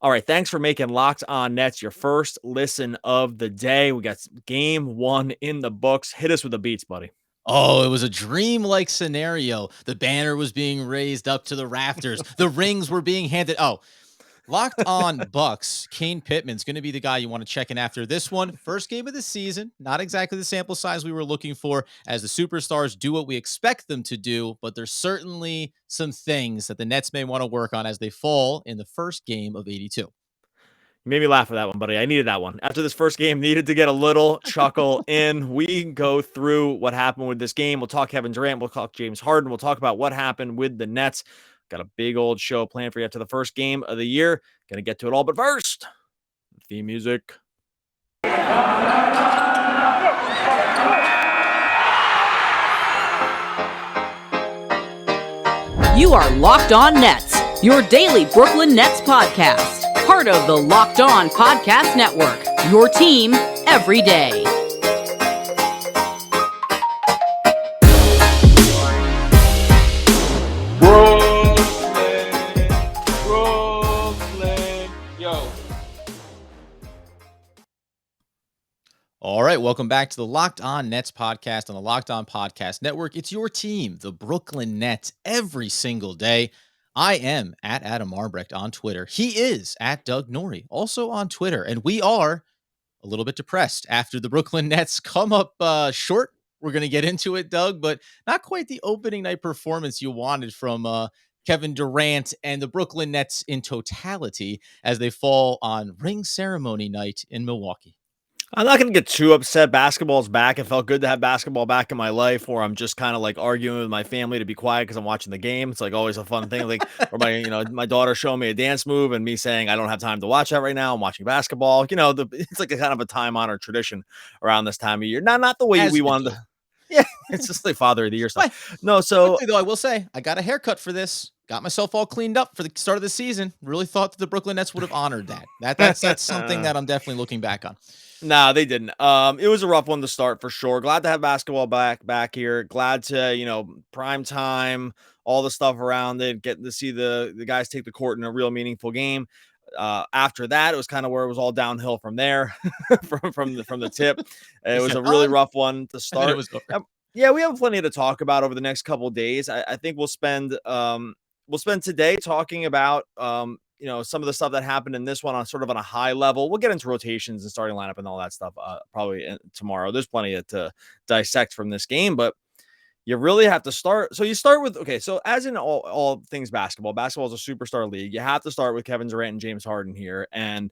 All right, thanks for making Locked On Nets your first listen of the day. We got game one in the books. Hit us with the beats, buddy. Oh, it was a dream-like scenario. The banner was being raised up to the rafters. The rings were being handed. Oh, Locked On Bucks. Kane Pittman's going to be the guy you want to check in after this one. First game of the season. Not exactly the sample size we were looking for as the superstars do what we expect them to do, but there's certainly some things that the Nets may want to work on as they fall in the first game of 82. You made me laugh with that one, buddy. I needed that one. After this first game, needed to get a little chuckle in. We go through what happened with this game. We'll talk Kevin Durant. We'll talk James Harden. We'll talk about what happened with the Nets. Got a big old show planned for you after the first game of the year. Gonna get to it all. But first, theme music. You are Locked On Nets, your daily Brooklyn Nets podcast. Part of the Locked On Podcast Network, your team every day. Brooklyn, yo. All right, welcome back to the Locked On Nets podcast on the Locked On Podcast Network. It's your team, the Brooklyn Nets, every single day. I am at Adam Arbrecht on Twitter. He is at Doug Norrie, also on Twitter. And we are a little bit depressed after the Brooklyn Nets come up short. We're going to get into it, Doug, but not quite the opening night performance you wanted from Kevin Durant and the Brooklyn Nets in totality as they fall on ring ceremony night in Milwaukee. I'm not going to get too upset. Basketball's back. It felt good to have basketball back in my life, or I'm just kind of like arguing with my family to be quiet because I'm watching the game. It's like always a fun thing. Like, or my daughter showing me a dance move and me saying, I don't have time to watch that right now. I'm watching basketball. It's like a kind of a time honored tradition around this time of year. Not the way As we you wanted do. to. Yeah, it's just like Father of the Year stuff. No, so quickly, though, I will say I got a haircut for this. Got myself all cleaned up for the start of the season. Really thought that the Brooklyn Nets would have honored that. That's something that I'm definitely looking back on. Nah, they didn't. It was a rough one to start for sure. Glad to have basketball back here. Glad to, prime time, all the stuff around it, getting to see the guys take the court in a real meaningful game. After that, it was kind of where it was all downhill from there, from the tip. It was a really rough one to start. It was over. Yeah, we have plenty to talk about over the next couple of days. I think we'll spend today talking about some of the stuff that happened in this one on sort of on a high level. We'll get into rotations and starting lineup and all that stuff probably tomorrow. There's plenty to dissect from this game, but you really have to start. So you start with, okay, so as in all things basketball is a superstar league. You have to start with Kevin Durant and James Harden here. And,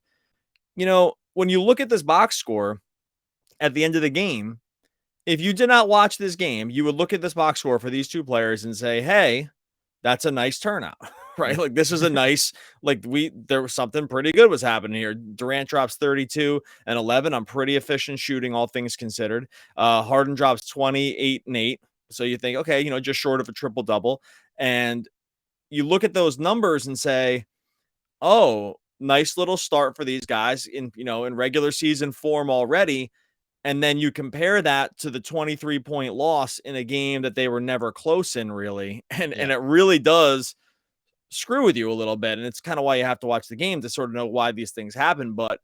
when you look at this box score at the end of the game, if you did not watch this game, you would look at this box score for these two players and say, hey, that's a nice turnout, right? Like this is a nice, there was something pretty good was happening here. Durant drops 32 and 11 on pretty efficient shooting, all things considered. Harden drops 28 and 8. So you think, okay, just short of a triple double. And you look at those numbers and say, oh, nice little start for these guys in regular season form already. And then you compare that to the 23-point loss in a game that they were never close in, really. And it really does screw with you a little bit. And it's kind of why you have to watch the game to sort of know why these things happen. But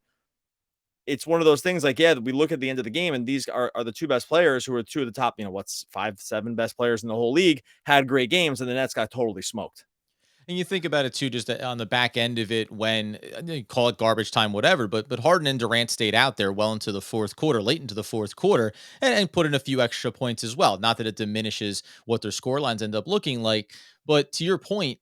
it's one of those things like, we look at the end of the game and these are the two best players who are two of the top, 5-7 best players in the whole league had great games and the Nets got totally smoked. And you think about it too, just on the back end of it, when call it garbage time, whatever, but Harden and Durant stayed out there well into the fourth quarter, late into the fourth quarter, and put in a few extra points as well. Not that it diminishes what their score lines end up looking like, but to your point,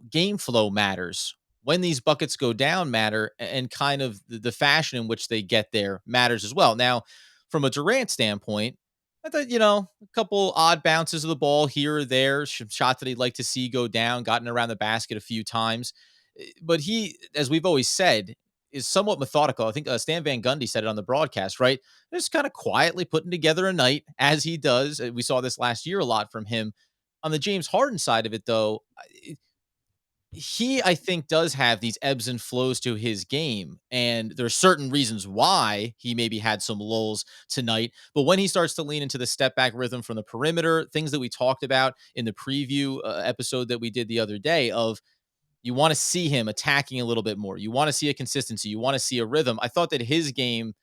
game flow matters. When these buckets go down matter, and kind of the fashion in which they get there matters as well. Now, from a Durant standpoint, I thought, a couple odd bounces of the ball here or there, shots that he'd like to see go down, gotten around the basket a few times. But he, as we've always said, is somewhat methodical. I think Stan Van Gundy said it on the broadcast, right? Just kind of quietly putting together a night as he does. We saw this last year a lot from him. On the James Harden side of it, though, he, I think, does have these ebbs and flows to his game. And there's certain reasons why he maybe had some lulls tonight. But when he starts to lean into the step back rhythm from the perimeter, things that we talked about in the preview episode that we did the other day of, You want to see him attacking a little bit more. You want to see a consistency. You want to see a rhythm. I thought that his game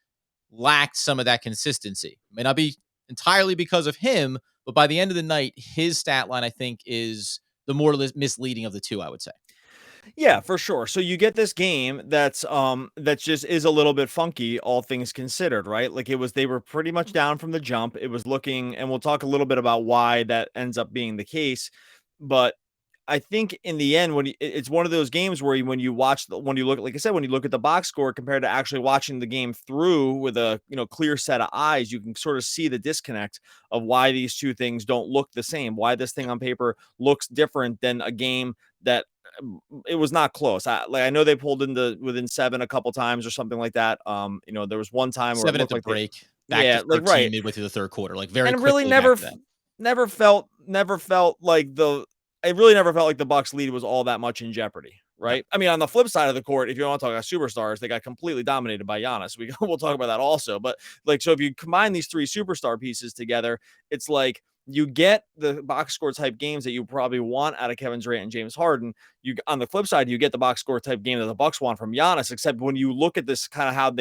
lacked some of that consistency. It may not be entirely because of him, but by the end of the night, his stat line, I think, is the more misleading of the two, I would say. Yeah, for sure. So you get this game that just is a little bit funky, all things considered, right? Like they were pretty much down from the jump. It was looking, and we'll talk a little bit about why that ends up being the case. But I think in the end, it's one of those games where when you look, like I said, when you look at the box score compared to actually watching the game through with a clear set of eyes, you can sort of see the disconnect of why these two things don't look the same. Why this thing on paper looks different than a game that it was not close. I know they pulled into within 7 a couple times or something like that. There was one time where it 7 at looked the like break, back to yeah, like 13 right, midway through the third quarter, like very and really quickly back to that. never felt like it really never felt like the Bucks lead was all that much in jeopardy, No. right? I mean, on the flip side of the court, if you want to talk about superstars, they got completely dominated by Giannis. We'll talk about that also. But like, so if you combine these three superstar pieces together, it's like you get the box score type games that you probably want out of Kevin Durant and James Harden. You on the flip side, you get the box score type game that the Bucks want from Giannis. Except when you look at this kind of how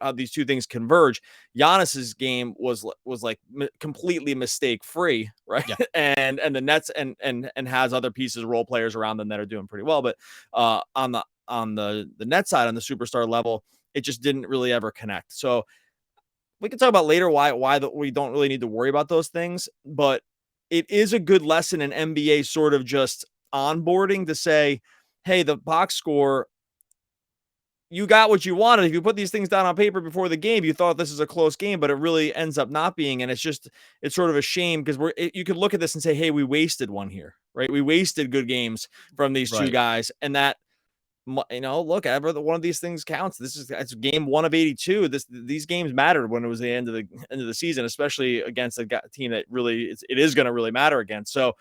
how these two things converge, Giannis's game was like completely mistake free, right? Yeah. and the Nets and has other pieces, role players around them that are doing pretty well. But on the net side, on the superstar level, it just didn't really ever connect. So we can talk about later why we don't really need to worry about those things. But it is a good lesson in NBA sort of just onboarding to say, hey, the box score, you got what you wanted. If you put these things down on paper before the game, you thought this is a close game, but it really ends up not being. And it's sort of a shame because you could look at this and say, hey, we wasted one here, right? We wasted good games from these two Right. guys. And that, look, one of these things counts. It's game 1 of 82. These games mattered when it was the end of the season, especially against a team that really it is going to really matter against. So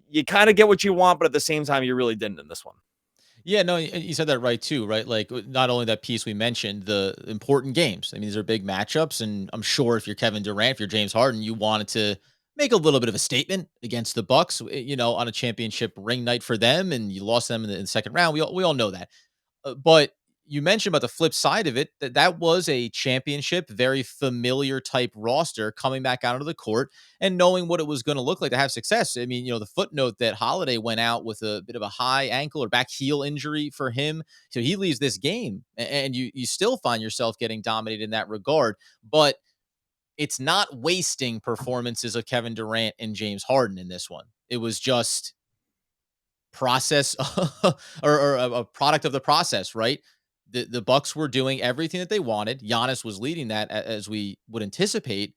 you kind of get what you want, but at the same time, you really didn't in this one. Yeah, no, you said that right too, right? Like not only that piece we mentioned, the important games. I mean, these are big matchups, and I'm sure if you're Kevin Durant, if you're James Harden, you wanted to make a little bit of a statement against the Bucks, on a championship ring night for them, and you lost them in the second round. We all know that. But you mentioned about the flip side of it, that was a championship, very familiar type roster coming back out onto the court and knowing what it was going to look like to have success. I mean, the footnote that Holiday went out with a bit of a high ankle or back heel injury for him. So he leaves this game and you still find yourself getting dominated in that regard. But it's not wasting performances of Kevin Durant and James Harden in this one. It was just process or a product of the process, right? The Bucks were doing everything that they wanted. Giannis was leading that as we would anticipate,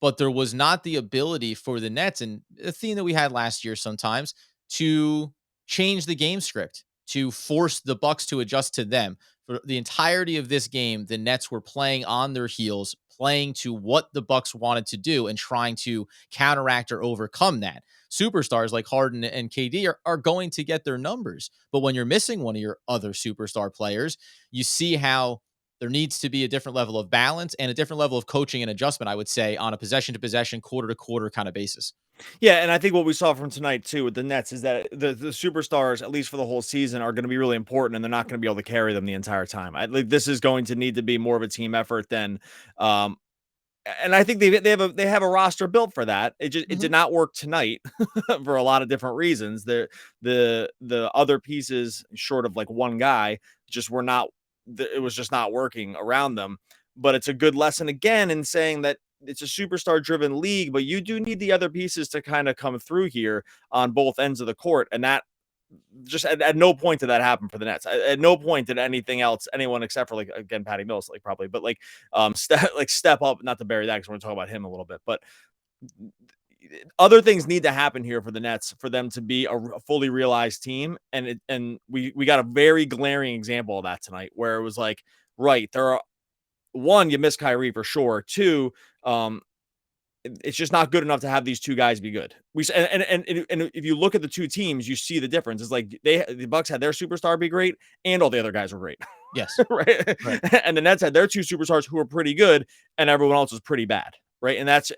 but there was not the ability for the Nets, and a theme that we had last year sometimes, to change the game script, to force the Bucks to adjust to them. For the entirety of this game, the Nets were playing on their heels, playing to what the Bucks wanted to do and trying to counteract or overcome that. Superstars like Harden and KD are going to get their numbers. But when you're missing one of your other superstar players, you see how there needs to be a different level of balance and a different level of coaching and adjustment, I would say, on a possession to possession, quarter to quarter kind of basis. Yeah, and I think what we saw from tonight too with the Nets is that the superstars, at least for the whole season, are going to be really important, and they're not going to be able to carry them the entire time. This is going to need to be more of a team effort than, and I think they have a roster built for that. It did not work tonight for a lot of different reasons. The other pieces, short of like one guy, just were not. It was just not working around them. But it's a good lesson again in saying that it's a superstar driven league, but you do need the other pieces to kind of come through here on both ends of the court. And that just at no point did that happen for the Nets. At no point did anyone except for like, again, Patty Mills, like probably, but like, step up, not to bury that because we're going to talk about him a little bit, but other things need to happen here for the Nets for them to be a fully realized team. And we got a very glaring example of that tonight where it was like, right, there are, one, you miss Kyrie for sure. Two, it's just not good enough to have these two guys be good. And if you look at the two teams, you see the difference. It's like the Bucks had their superstar be great, and all the other guys were great. Yes. Right. And the Nets had their two superstars who were pretty good, and everyone else was pretty bad. Right. And that's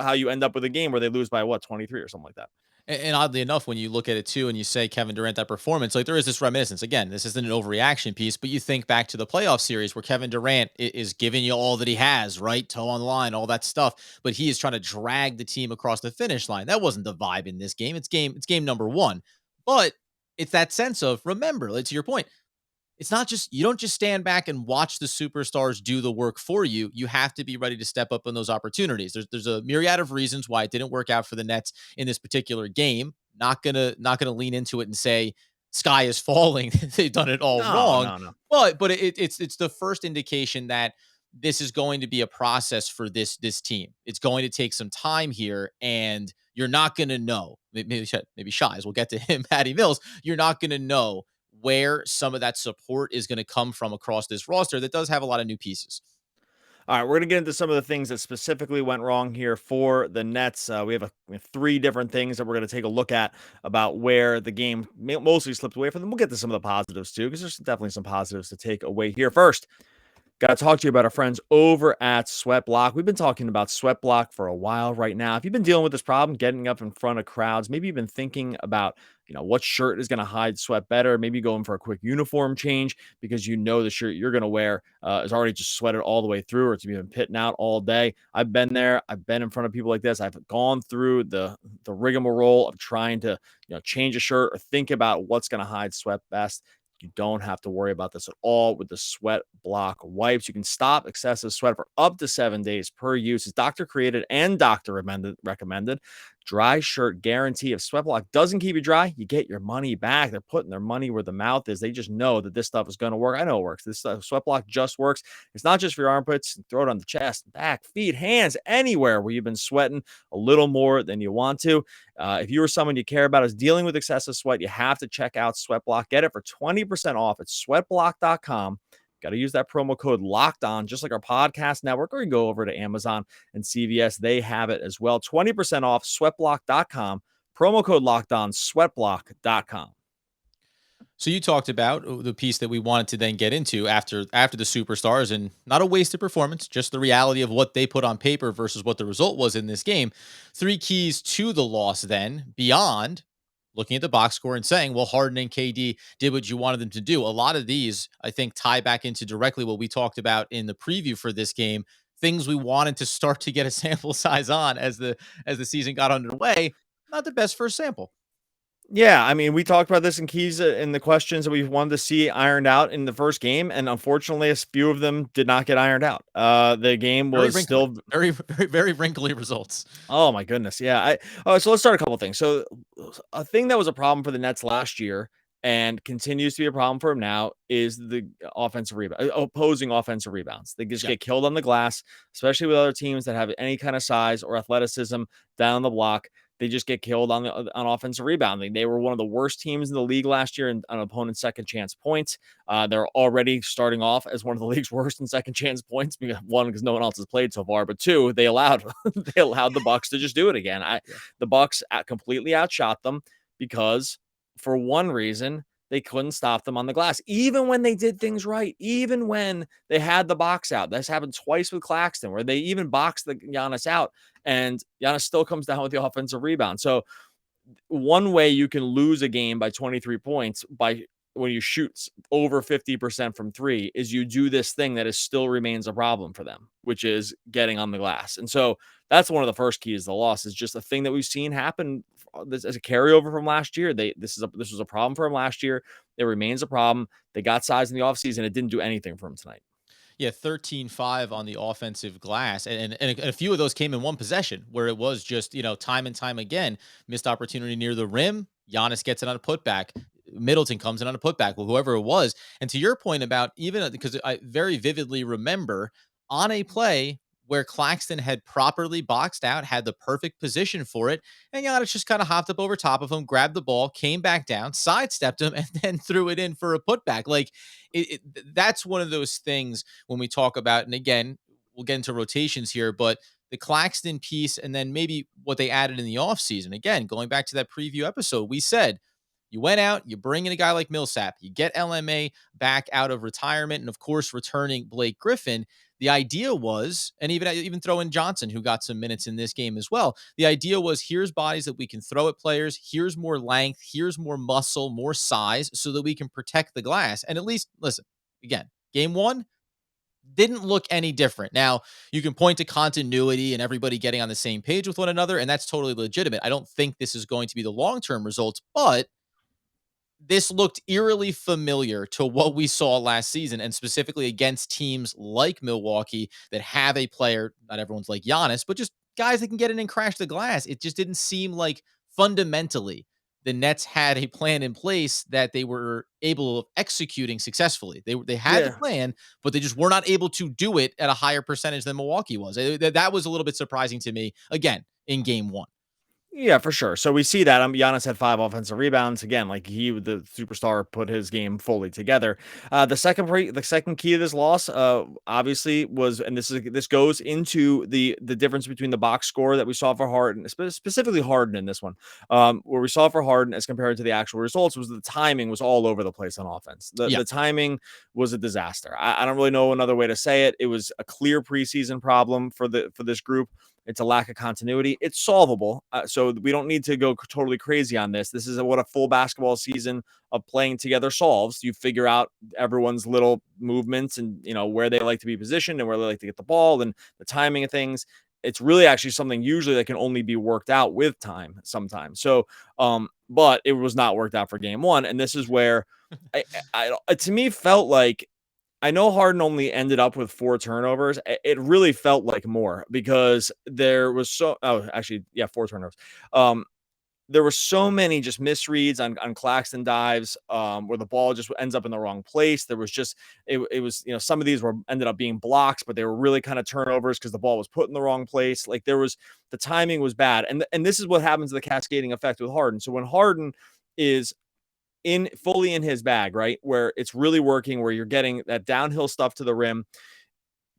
how you end up with a game where they lose by 23 or something like that. And oddly enough, when you look at it too, and you say Kevin Durant, that performance, like there is this reminiscence. Again, this isn't an overreaction piece, but you think back to the playoff series where Kevin Durant is giving you all that he has, right? Toe on the line, all that stuff. But he is trying to drag the team across the finish line. That wasn't the vibe in this game. It's game number one. But it's that sense of remember, like, to your point, it's not just you don't just stand back and watch the superstars do the work for you. You have to be ready to step up in those opportunities. There's a myriad of reasons why it didn't work out for the Nets in this particular game. Not gonna lean into it and say sky is falling. They've done it all No, wrong. no, no. But it's the first indication that this is going to be a process for this team. It's going to take some time here, and you're not going to know. Maybe Shies. We'll get to him, Patty Mills. You're not going to know where some of that support is going to come from across this roster that does have a lot of new pieces. All right, we're going to get into some of the things that specifically went wrong here for the Nets. We have 3 different things that we're going to take a look at about where the game mostly slipped away from them. We'll get to some of the positives too, because there's definitely some positives to take away here. First, got to talk to you about our friends over at Sweatblock. We've been talking about Sweatblock for a while right now. If you've been dealing with this problem, getting up in front of crowds, maybe you've been thinking about, what shirt is going to hide sweat better. Maybe going for a quick uniform change because the shirt you're going to wear is already just sweated all the way through, or it's been pitting out all day. I've been there. I've been in front of people like this. I've gone through the rigmarole of trying to, change a shirt or think about what's going to hide sweat best. You don't have to worry about this at all with the Sweat Block wipes. You can stop excessive sweat for up to 7 days per use. It's doctor created and doctor recommended. Dry shirt guarantee. If Sweat Block doesn't keep you dry, you get your money back. They're putting their money where the mouth is. They just know that this stuff is going to work. I know it works. This stuff, Sweat Block just works. It's not just for your armpits. Throw it on the chest, back, feet, hands, anywhere where you've been sweating a little more than you want to. If you or someone you care about is dealing with excessive sweat, you have to check out Sweatblock. Get it for 20% off at sweatblock.com. Got to use that promo code locked on, just like our podcast network, or you can go over to Amazon and CVS. They have it as well. 20% off sweatblock.com. Promo code locked on, sweatblock.com. So you talked about the piece that we wanted to then get into after the superstars, and not a wasted performance, just the reality of what they put on paper versus what the result was in this game. 3 keys to the loss then, beyond looking at the box score and saying, well, Harden and KD did what you wanted them to do. A lot of these, I think, tie back into directly what we talked about in the preview for this game, things we wanted to start to get a sample size on as the season got underway. Not the best first sample. Yeah, I mean, we talked about this in keys in the questions that we wanted to see ironed out in the first game, and unfortunately, a few of them did not get ironed out. The game was still very wrinkly results. Oh my goodness, yeah. So let's start a couple of things. So a thing that was a problem for the Nets last year and continues to be a problem for them now is the opposing offensive rebounds. They just get killed on the glass, especially with other teams that have any kind of size or athleticism down the block. They just get killed on offensive rebounding. They were one of the worst teams in the league last year on opponent's second chance points. They're already starting off as one of the league's worst in second chance points. Because no one else has played so far, but 2, they allowed the Bucks to just do it again. The Bucks completely outshot them because for one reason, they couldn't stop them on the glass, even when they did things right, even when they had the box out. This happened twice with Claxton, where they even boxed the Giannis out, and Giannis still comes down with the offensive rebound. So one way you can lose a game by 23 points when you shoot over 50% from 3 is you do this thing that still remains a problem for them, which is getting on the glass. And so that's one of the first keys to the loss, is just a thing that we've seen happen as a carryover from last year. This was a problem for them last year. It remains a problem. They got size in the offseason. It didn't do anything for them tonight. Yeah, 13-5 on the offensive glass. And a few of those came in one possession where it was just, time and time again, missed opportunity near the rim. Giannis gets it on a putback. Middleton comes in on a putback, well, whoever it was. And to your point about even because I very vividly remember on a play where Claxton had properly boxed out, had the perfect position for it, and Giannis just kind of hopped up over top of him, grabbed the ball, came back down, sidestepped him, and then threw it in for a putback. Like that's one of those things when we talk about, and again, we'll get into rotations here, but the Claxton piece and then maybe what they added in the offseason. Again, going back to that preview episode, we said, you went out, you bring in a guy like Millsap, you get LMA back out of retirement, and of course, returning Blake Griffin. The idea was, and even throw in Johnson, who got some minutes in this game as well. The idea was, here's bodies that we can throw at players. Here's more length. Here's more muscle, more size, so that we can protect the glass. And at least, listen, again, game one didn't look any different. Now, you can point to continuity and everybody getting on the same page with one another, and that's totally legitimate. I don't think this is going to be the long-term results, but this looked eerily familiar to what we saw last season, and specifically against teams like Milwaukee that have a player, not everyone's like Giannis, but just guys that can get in and crash the glass. It just didn't seem like fundamentally the Nets had a plan in place that they were able of executing successfully. They had the Yeah. plan, but they just were not able to do it at a higher percentage than Milwaukee was. That was a little bit surprising to me, again, in game one. Yeah, for sure. So we see that Giannis had 5 offensive rebounds. Again, like the superstar, put his game fully together. The second key to this loss, obviously was, and this goes into the difference between the box score that we saw for Harden, specifically Harden in this one, where we saw for Harden as compared to the actual results, was the timing was all over the place on offense. Yeah. The timing was a disaster. I don't really know another way to say it. It was a clear preseason problem for this group. It's a lack of continuity. It's solvable. So we don't need to go totally crazy on this. This is what a full basketball season of playing together solves. You figure out everyone's little movements and, where they like to be positioned and where they like to get the ball and the timing of things. It's really actually something usually that can only be worked out with time sometimes. So, but it was not worked out for game one. And this is where to me felt like, I know Harden only ended up with 4 turnovers. It really felt like more because there was 4 turnovers. There were so many just misreads on Claxton dives, where the ball just ends up in the wrong place. There was just it was some of these ended up being blocks, but they were really kind of turnovers because the ball was put in the wrong place. Like the timing was bad, and this is what happens to the cascading effect with Harden. So when Harden is fully in his bag, right? Where it's really working, where you're getting that downhill stuff to the rim,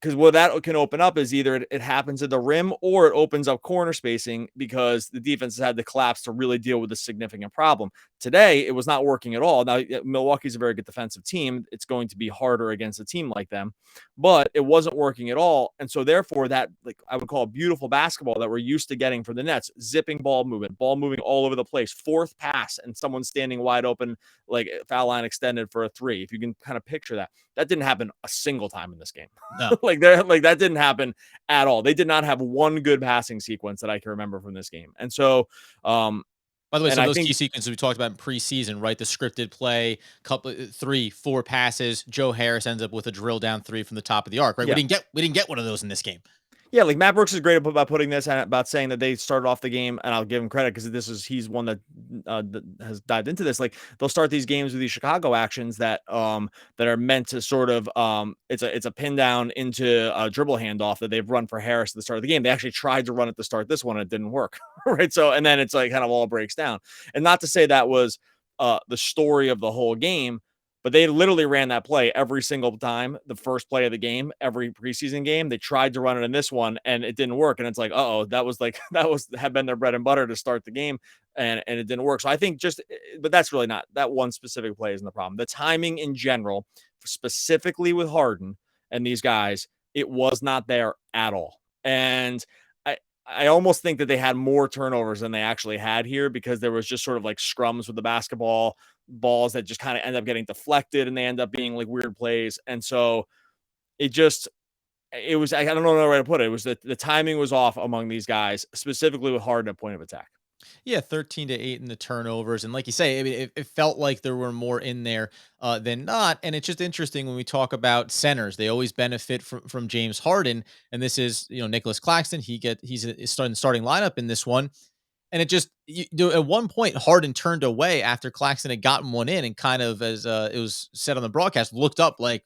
because what that can open up is either it happens at the rim or it opens up corner spacing because the defense has had to collapse to really deal with a significant problem. Today, it was not working at all. Now, Milwaukee's a very good defensive team. It's going to be harder against a team like them, but it wasn't working at all. And so therefore that, like I would call beautiful basketball that we're used to getting from the Nets, zipping ball moving all over the place, fourth pass and someone standing wide open, like foul line extended for a 3. If you can kind of picture that, that didn't happen a single time in this game. No. like that didn't happen at all. They did not have one good passing sequence that I can remember from this game. And so, by the way, some of those key sequences we talked about in preseason, right? The scripted play, couple 3-4 passes. Joe Harris ends up with a drill down 3 from the top of the arc, right? Yeah. We didn't get one of those in this game. Yeah, like Matt Brooks is great about putting this and about saying that they started off the game, and I'll give him credit because he's one that has dived into this. Like they'll start these games with these Chicago actions that are meant to sort of it's a pin down into a dribble handoff that they've run for Harris at the start of the game. They actually tried to run it to start this one, and it didn't work, right? So and then it's like kind of all breaks down, and not to say that was the story of the whole game. But they literally ran that play every single time, the first play of the game, every preseason game. They tried to run it in this one and it didn't work. And it's like, that had been their bread and butter to start the game and it didn't work. So I think but that's really not that one specific play isn't the problem. The timing in general, specifically with Harden and these guys, it was not there at all. And I almost think that they had more turnovers than they actually had here because there was just sort of like scrums with the basketball, balls that just kind of end up getting deflected and they end up being like weird plays. And so it was, I don't know where to put it. It was the timing was off among these guys, specifically with Harden at point of attack. Yeah, 13-8 in the turnovers. And like you say, I mean, it felt like there were more in there than not. And it's just interesting when we talk about centers, they always benefit from James Harden. And this is, Nicholas Claxton. He's starting lineup in this one. And it just at one point Harden turned away after Claxton had gotten one in, and kind of as it was said on the broadcast, looked up like,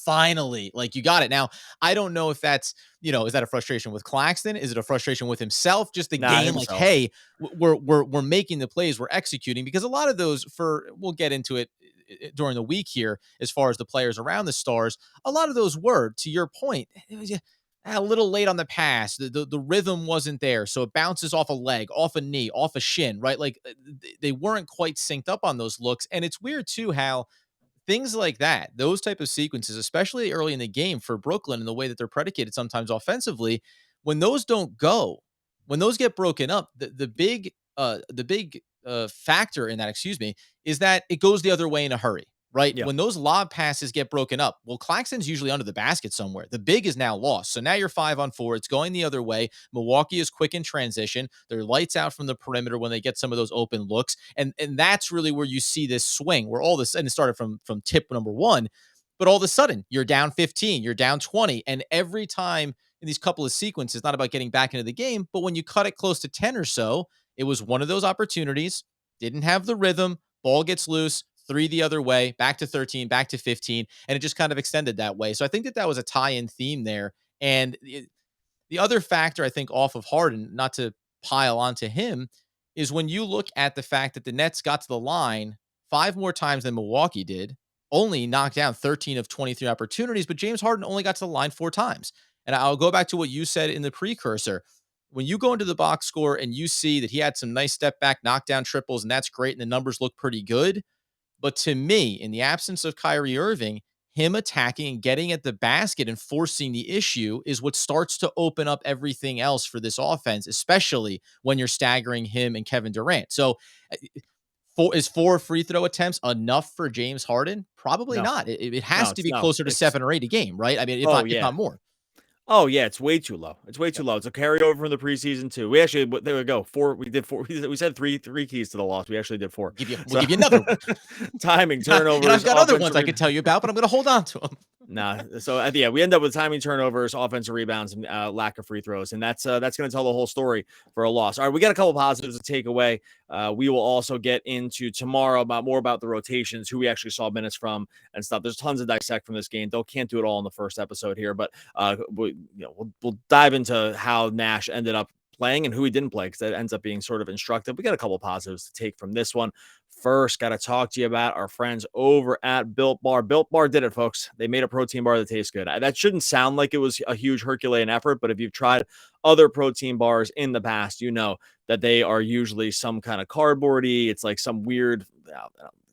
finally, like you got it. Now I don't know if that's is that a frustration with Claxton? Is it a frustration with himself? Just the game, like, hey, we're making the plays, we're executing, because a lot of those we'll get into it during the week here as far as the players around the stars. A lot of those were, to your point, it was a little late on the pass. The rhythm wasn't there. So it bounces off a leg, off a knee, off a shin, right? Like they weren't quite synced up on those looks. And it's weird too how things like that, those type of sequences, especially early in the game for Brooklyn and the way that they're predicated sometimes offensively, when those don't go, when those get broken up, the big factor in that, excuse me, is that it goes the other way in a hurry, right? Yeah. When those lob passes get broken up, well, Claxton's usually under the basket somewhere. The big is now lost. So now you're 5-on-4. It's going the other way. Milwaukee is quick in transition. They're lights out from the perimeter when they get some of those open looks. And that's really where you see this swing where all this, and it started from tip number one, but all of a sudden you're down 15, you're down 20. And every time in these couple of sequences, not about getting back into the game, but when you cut it close to 10 or so, it was one of those opportunities, didn't have the rhythm, ball gets loose, three the other way, back to 13, back to 15, and it just kind of extended that way. So I think that was a tie-in theme there. And the other factor, I think, off of Harden, not to pile onto him, is when you look at the fact that the Nets got to the line 5 more times than Milwaukee did, only knocked down 13 of 23 opportunities, but James Harden only got to the line 4 times. And I'll go back to what you said in the precursor. When you go into the box score and you see that he had some nice step back knockdown triples, and that's great, and the numbers look pretty good. But to me, in the absence of Kyrie Irving, him attacking and getting at the basket and forcing the issue is what starts to open up everything else for this offense, especially when you're staggering him and Kevin Durant. So, is 4 free throw attempts enough for James Harden? Probably No, not. It no, has to it's be no. closer to It's 7 or 8 a game, right? I mean, oh if yeah. not more. Oh yeah, it's way too low. It's way too Yep. low. It's a carryover from the preseason too. We actually there we go. 4. We did 4. We said three keys to the loss. We actually did 4. We'll So give you another one. timing, And I've turnovers, got other ones offensive I could tell you about, but I'm going to hold on to them. nah. So yeah, we end up with timing, turnovers, offensive rebounds, and lack of free throws, and that's going to tell the whole story for a loss. All right, we got a couple positives to take away. We will also get into tomorrow more about the rotations, who we actually saw minutes from, and stuff. There's tons to dissect from this game. Though can't do it all in the first episode here, but we'll dive into how Nash ended up playing and who he didn't play, because that ends up being sort of instructive. We got a couple positives to take from this one. First, got to talk to you about our friends over at Built Bar. Built Bar did it, folks. They made a protein bar that tastes good. That shouldn't sound like it was a huge Herculean effort, but if you've tried other protein bars in the past, you know that they are usually some kind of cardboardy. It's like some weird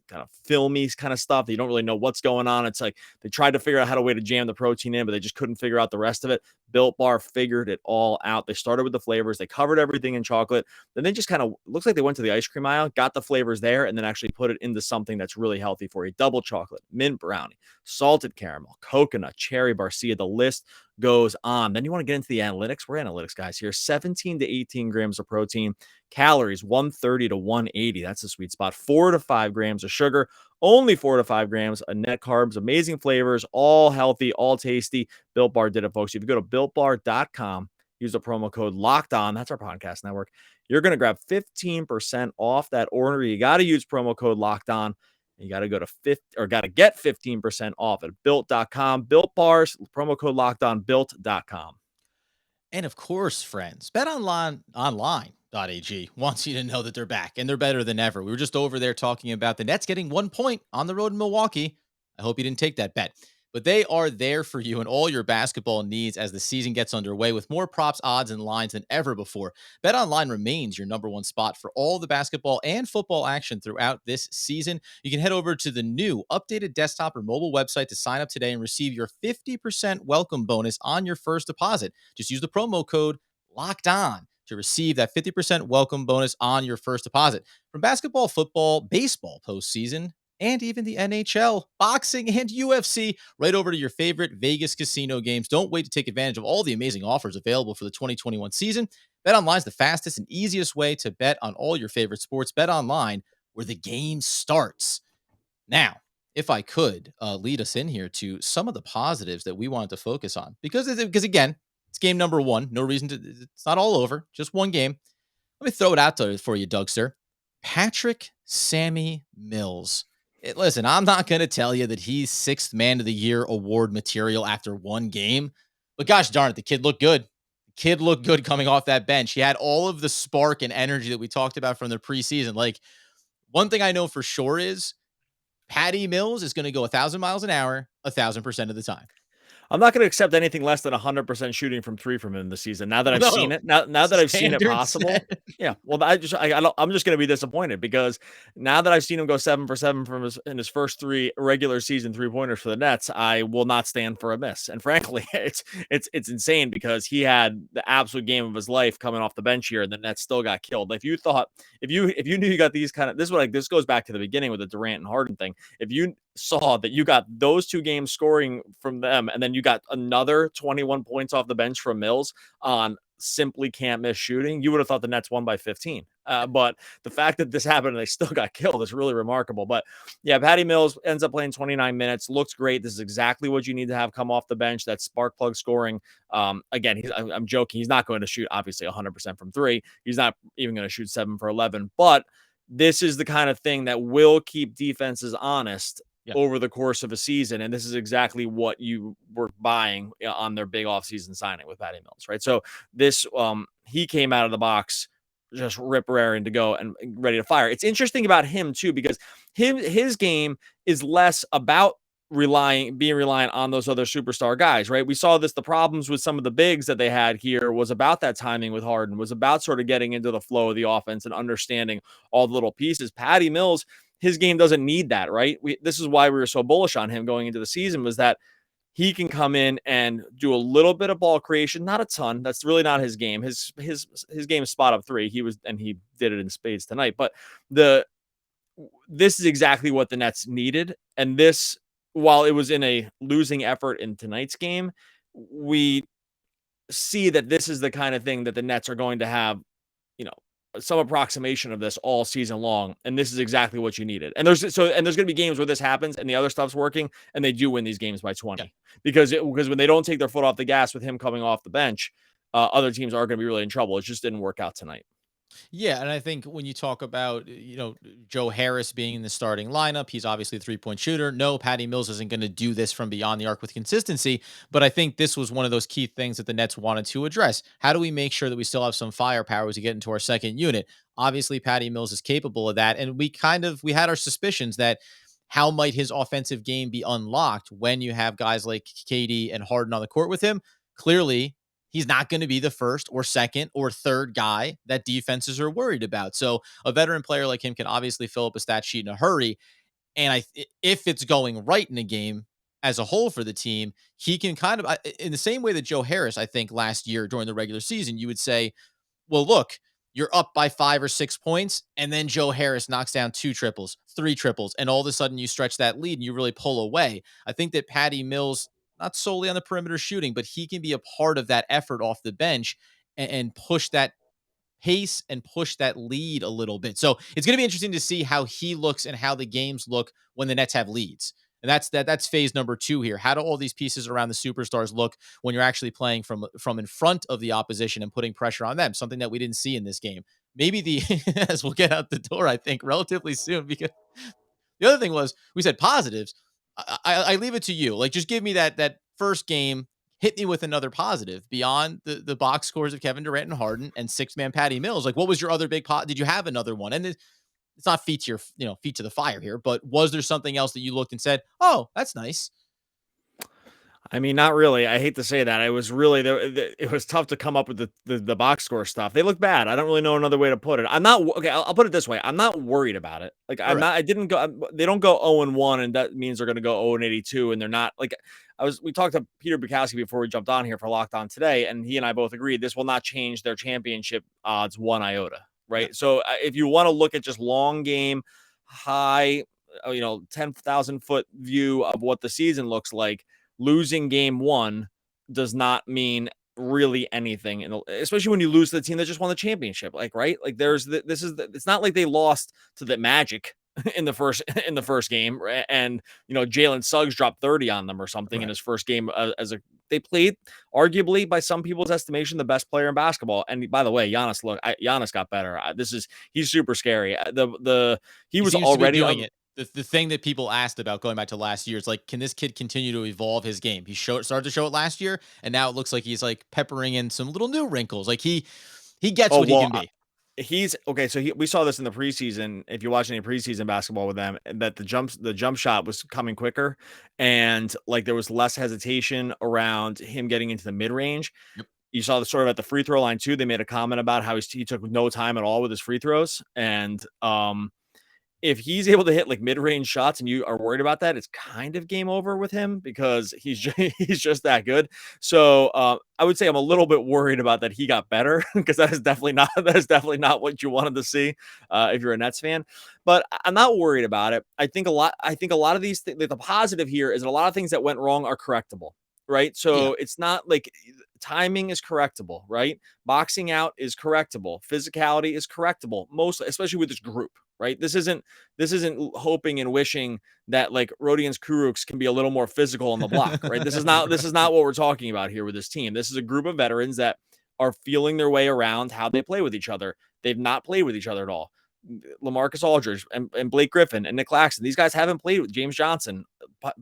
kind of filmy kind of stuff that you don't really know what's going on. It's like they tried to figure out how to way to jam the protein in, but they just couldn't figure out the rest of it. Built Bar figured it all out. They started with the flavors. They covered everything in chocolate. Then they just kind of looks like they went to the ice cream aisle, got the flavors there, and then actually put it into something that's really healthy for you. Double chocolate, mint brownie, salted caramel, coconut, cherry barcia. The list goes on. Then you want to get into the analytics. We're analytics guys here. 17 to 18 grams of protein, calories 130 to 180. That's the sweet spot. 4 to 5 grams of sugar, only 4 to 5 grams of net carbs, amazing flavors, all healthy, all tasty. Built Bar did it, folks. If you go to builtbar.com, use the promo code locked on. That's our podcast network. You're going to grab 15% off that order. You got to use promo code locked on. You got to go to got to get 15% off at built.com. Built Bars, promo code locked on, built.com. And of course, friends, BetOnline.ag wants you to know that they're back and they're better than ever. We were just over there talking about the Nets getting 1 point on the road in Milwaukee. I hope you didn't take that bet. But they are there for you and all your basketball needs as the season gets underway with more props, odds, and lines than ever before. BetOnline remains your number one spot for all the basketball and football action throughout this season. You can head over to the new updated desktop or mobile website to sign up today and receive your 50% welcome bonus on your first deposit. Just use the promo code LOCKED ON to receive that 50% welcome bonus on your first deposit. From basketball, football, baseball postseason, and even the NHL, boxing, and UFC, right over to your favorite Vegas casino games. Don't wait to take advantage of all the amazing offers available for the 2021 season. BetOnline is the fastest and easiest way to bet on all your favorite sports. BetOnline, where the game starts. Now, if I could lead us in here to some of the positives that we wanted to focus on, because again, it's game number 1. No reason to, it's not all over, just one game. Let me throw it out there for you, Doug, sir. Patrick Sammy Mills. Listen, I'm not going to tell you that he's 6th man of the year award material after one game, but gosh darn it, the kid looked good. The kid looked good coming off that bench. He had all of the spark and energy that we talked about from the preseason. Like, one thing I know for sure is Patty Mills is going to go 1,000 miles an hour, 1,000% of the time. I'm not going to accept anything less than 100% shooting from three from him this season. Now that I've seen No, it, now that I've seen it standard possible, set. yeah. Well, I'm just going to be disappointed because now that I've seen him go 7 for 7 from his first three regular season 3-pointers for the Nets, I will not stand for a miss. And frankly, it's insane because he had the absolute game of his life coming off the bench here, and the Nets still got killed. If you thought, if you knew you got these kind of, this goes back to the beginning with the Durant and Harden thing. If you saw that you got those two games scoring from them, and then you got another 21 points off the bench from Mills on simply can't miss shooting, you would have thought the Nets won by 15. But the fact that this happened and they still got killed is really remarkable. But yeah, Patty Mills ends up playing 29 minutes, looks great. This is exactly what you need to have come off the bench. That spark plug scoring. Again, I'm joking. He's not going to shoot obviously 100% from three. He's not even going to shoot 7 for 11. But this is the kind of thing that will keep defenses honest over the course of a season. And this is exactly what you were buying on their big offseason signing with Patty Mills, right? So this, he came out of the box just rip raring to go and ready to fire. It's interesting about him too, because his game is less about being reliant on those other superstar guys, right? We saw this, the problems with some of the bigs that they had here was about that timing with Harden, was about sort of getting into the flow of the offense and understanding all the little pieces. Patty Mills, his game doesn't need that, right? This is why we were so bullish on him going into the season, was that he can come in and do a little bit of ball creation, not a ton. That's really not his game. His game is spot up three. He did it in spades tonight. But this is exactly what the Nets needed. And this, while it was in a losing effort in tonight's game, we see that this is the kind of thing that the Nets are going to have, some approximation of this all season long. And this is exactly what you needed. And there's going to be games where this happens and the other stuff's working and they do win these games by 20 because when they don't take their foot off the gas with him coming off the bench, other teams are going to be really in trouble. It just didn't work out tonight. Yeah, and I think when you talk about, Joe Harris being in the starting lineup, he's obviously a three-point shooter. No, Patty Mills isn't going to do this from beyond the arc with consistency, but I think this was one of those key things that the Nets wanted to address. How do we make sure that we still have some firepower as we get into our second unit? Obviously, Patty Mills is capable of that, and we had our suspicions that how might his offensive game be unlocked when you have guys like KD and Harden on the court with him? Clearly, he's not going to be the first or second or third guy that defenses are worried about. So a veteran player like him can obviously fill up a stat sheet in a hurry. And if it's going right in a game as a whole for the team, he can kind of, in the same way that Joe Harris, I think last year during the regular season, you would say, well, look, you're up by 5 or 6 points, and then Joe Harris knocks down 2 triples, 3 triples, and all of a sudden you stretch that lead and you really pull away. I think that Patty Mills, not solely on the perimeter shooting, but he can be a part of that effort off the bench and push that pace and push that lead a little bit. So it's going to be interesting to see how he looks and how the games look when the Nets have leads. And that's phase number 2 here. How do all these pieces around the superstars look when you're actually playing from in front of the opposition and putting pressure on them? Something that we didn't see in this game. Maybe as we'll get out the door, I think relatively soon, because the other thing was we said positives. I leave it to you. Like, just give me that first game. Hit me with another positive beyond the box scores of Kevin Durant and Harden and 6-man Patty Mills. Like, what was your other big Did you have another one? And it's not feet to the fire here, but was there something else that you looked and said, "Oh, that's nice"? I mean, not really. I hate to say that. It was really it was tough to come up with the box score stuff. They look bad. I don't really know another way to put it. I'm not okay. I'll put it this way. I'm not worried about it. Like, All I'm right. not. I didn't go. They don't go 0-1, and that means they're going to go 0-82, and they're not like. We talked to Peter Bukowski before we jumped on here for Locked On Today, and he and I both agreed this will not change their championship odds one iota. Right. Yeah. So if you want to look at just long game, high, 10,000 foot view of what the season looks like, losing game 1 does not mean really anything, especially when you lose to the team that just won the championship. Like, right? Like, it's not like they lost to the Magic in the first game, and Jalen Suggs dropped 30 on them or something in Right. his first game. They played arguably by some people's estimation the best player in basketball. And by the way, Giannis got better. He's super scary. He He was seems to be already doing it. The thing that people asked about going back to last year is like, can this kid continue to evolve his game? Started to show it last year, and now it looks like he's like peppering in some little new wrinkles. Like he gets Oh, what he well, can be. he's okay. So we saw this in the preseason. If you watch any preseason basketball with them, that the jump shot was coming quicker, and like there was less hesitation around him getting into the mid range. Yep. You saw the sort of at the free throw line too. They made a comment about how he took no time at all with his free throws, and if he's able to hit like mid-range shots and you are worried about that, it's kind of game over with him because he's just that good. So I would say I'm a little bit worried about that he got better because that is definitely not what you wanted to see if you're a Nets fan. But I'm not worried about it. I think a lot of these the positive here is that a lot of things that went wrong are correctable. Right. Yeah. So it's not like timing is correctable, right? Boxing out is correctable. Physicality is correctable, mostly, especially with this group, right? This isn't hoping and wishing that like Rodions Kurucs can be a little more physical on the block, right? This is not what we're talking about here with this team. This is a group of veterans that are feeling their way around how they play with each other. They've not played with each other at all. LaMarcus Aldridge and Blake Griffin and Nick Claxton. These guys haven't played with James Johnson,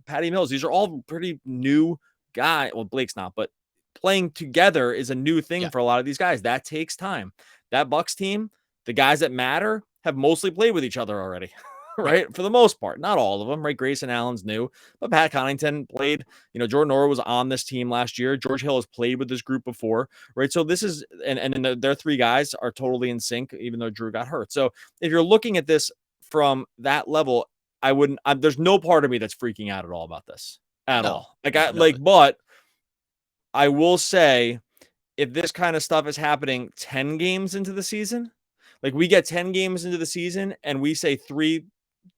Patty Mills. These are all pretty new guys. Well, Blake's not, but playing together is a new thing for a lot of these guys. That takes time. That Bucks team, the guys that matter, have mostly played with each other already, right? For the most part, not all of them, right? Grayson Allen's new, but Pat Connaughton played. Jordan Orr was on this team last year. George Hill has played with this group before, right? So this is, and their three guys are totally in sync, even though Drew got hurt. So if you're looking at this from that level, there's no part of me that's freaking out at all about this at all. But I will say, if this kind of stuff is happening 10 games into the season, like we get 10 games into the season and we say 3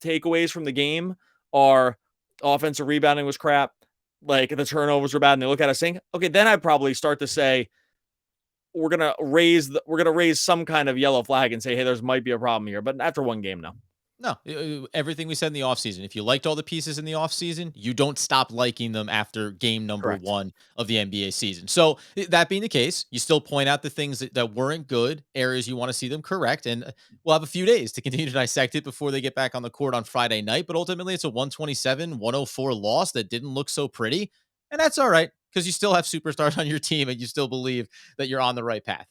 takeaways from the game are offensive rebounding was crap, like the turnovers were bad, and they look at us saying, okay, then I'd probably start to say, we're going to raise some kind of yellow flag and say, hey, there's might be a problem here. But after one game, no. No, everything we said in the offseason. If you liked all the pieces in the offseason, you don't stop liking them after game number Correct. 1 of the NBA season. So that being the case, you still point out the things that weren't good, areas you want to see them correct. And we'll have a few days to continue to dissect it before they get back on the court on Friday night. But ultimately, it's a 127-104 loss that didn't look so pretty. And that's all right, because you still have superstars on your team and you still believe that you're on the right path.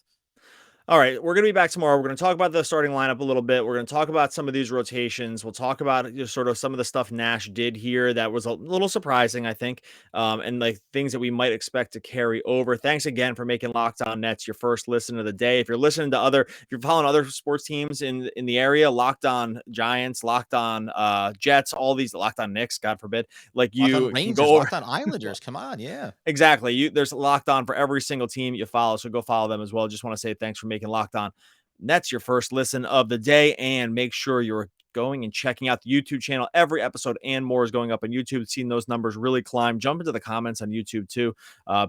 All right, we're going to be back tomorrow. We're going to talk about the starting lineup a little bit. We're going to talk about some of these rotations. We'll talk about just sort of some of the stuff Nash did here that was a little surprising, I think, and like things that we might expect to carry over. Thanks again for making Locked On Nets your first listen of the day. If you're listening to if you're following other sports teams in the area, Locked On Giants, Locked On Jets, all these, Locked On Knicks, God forbid, like you Locked on Rangers, can go over. Locked on Islanders. Come on, yeah. Exactly. There's Locked On for every single team you follow, so go follow them as well. Just want to say thanks for making Locked On Nets your first listen of the day, and make sure you're going and checking out the YouTube channel. Every episode and more is going up on YouTube. Seeing those numbers really climb. Jump into the comments on YouTube too.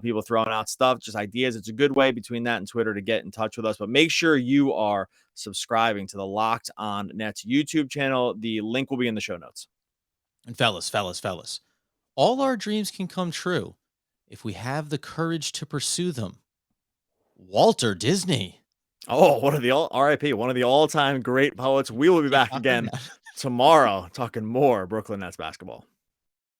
People throwing out stuff, just ideas. It's a good way between that and Twitter to get in touch with us. But make sure you are subscribing to the Locked On Nets YouTube channel. The link will be in the show notes. And fellas, all our dreams can come true if we have the courage to pursue them. Walter Disney. Oh, RIP, one of the all-time great poets. We will be back again tomorrow talking more Brooklyn Nets basketball.